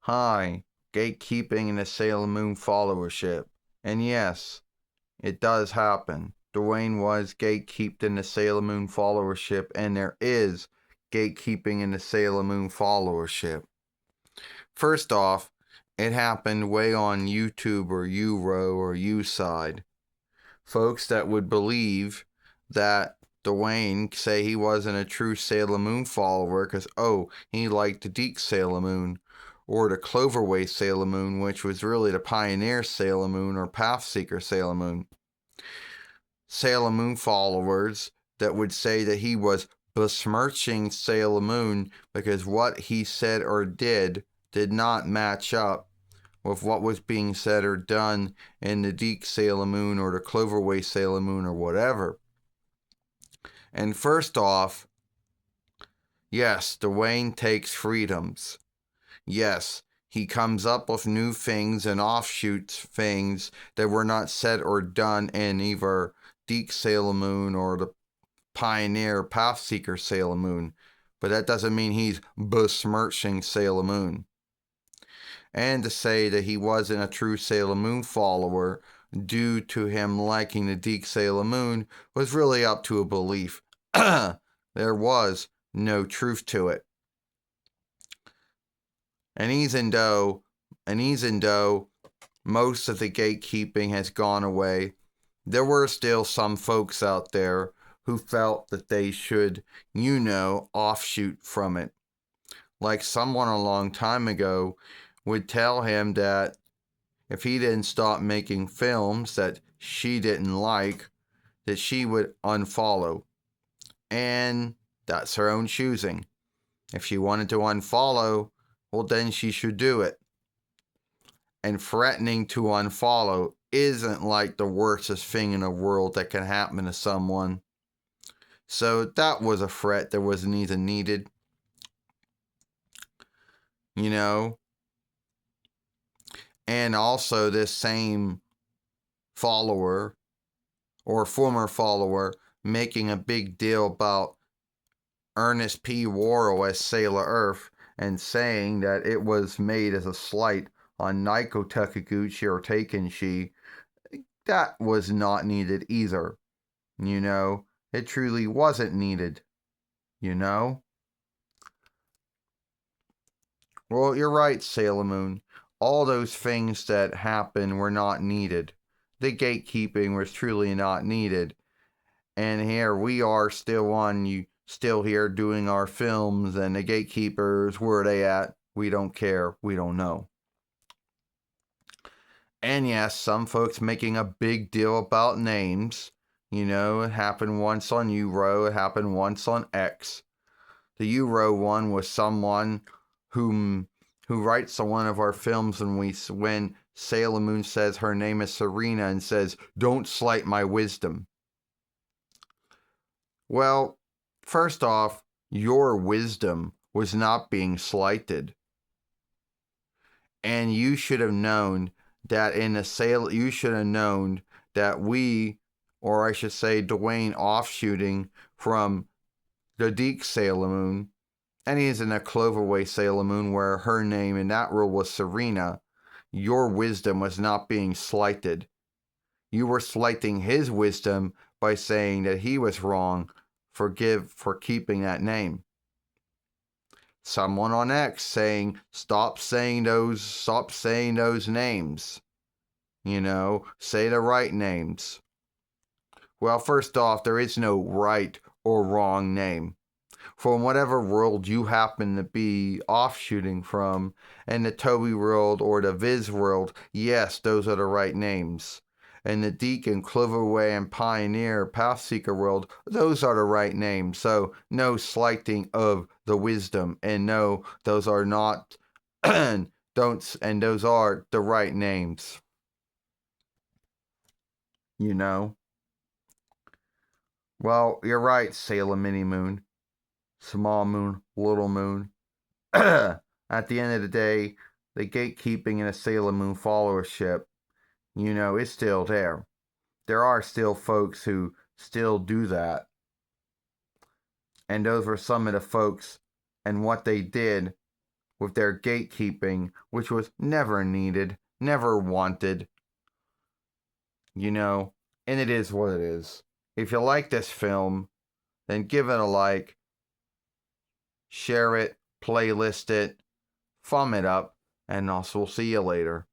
Hi, gatekeeping in the Sailor Moon followership. And yes, it does happen. Dwayne was gatekeeped in the Sailor Moon followership, and there is gatekeeping in the Sailor Moon followership. First off, it happened way on YouTube or Euro or U-side. Folks that would believe that Dwayne say he wasn't a true Sailor Moon follower because, he liked the Deke Sailor Moon or the Cloverway Sailor Moon, which was really the Pioneer Sailor Moon or Pathseeker Sailor Moon. Sailor Moon followers that would say that he was besmirching Sailor Moon because what he said or did not match up with what was being said or done in the Deke Sailor Moon or the Cloverway Sailor Moon or whatever. And first off, yes, Dwayne takes freedoms. Yes, he comes up with new things and offshoots things that were not said or done in either Deke Sailor Moon or the Pioneer Pathseeker Sailor Moon. But that doesn't mean he's besmirching Sailor Moon. And to say that he wasn't a true Sailor Moon follower due to him liking the Deke Sailor Moon was really up to a belief. There was no truth to it. And even though most of the gatekeeping has gone away, there were still some folks out there who felt that they should, offshoot from it. Like someone a long time ago would tell him that if he didn't stop making films that she didn't like, that she would unfollow. And that's her own choosing. If she wanted to unfollow, well, then she should do it. And threatening to unfollow isn't like the worstest thing in the world that can happen to someone. So that was a threat that wasn't even needed. And also this same follower or former follower making a big deal about Ernest P. Worrell as Sailor Earth and saying that it was made as a slight on Naiko Takaguchi or Takenshi, that was not needed either. It truly wasn't needed. Well, you're right, Sailor Moon. All those things that happened were not needed. The gatekeeping was truly not needed. And here we are still here doing our films, and the gatekeepers, where are they at? We don't care. We don't know. And yes, some folks making a big deal about names. It happened once on Euro, it happened once on X. The Euro one was someone who writes on one of our films when Sailor Moon says her name is Serena and says, "Don't slight my wisdom." Well, first off, your wisdom was not being slighted. And you should have known that you should have known that we, or I should say Dwayne, offshooting from the Deke Sailor Moon, and he's in a Cloverway Sailor Moon where her name in that role was Serena, your wisdom was not being slighted. You were slighting his wisdom by saying that he was wrong for keeping that name. Someone on X saying, stop saying those names. Say the right names. Well, first off, there is no right or wrong name. From whatever world you happen to be offshooting from, in the Toby world or the Viz world, yes, those are the right names. In the Deacon, Cloverway, and Pioneer, Pathseeker world, those are the right names. So no slighting of the wisdom, and no, those are not, and those are the right names. Well, you're right, Sailor Mini Moon. Small moon, little moon. At the end of the day, the gatekeeping in a Sailor Moon followership, is still there. There are still folks who still do that. And those were some of the folks and what they did with their gatekeeping, which was never needed, never wanted. And it is what it is. If you like this film, then give it a like, share it, playlist it, thumb it up, and also we'll see you later.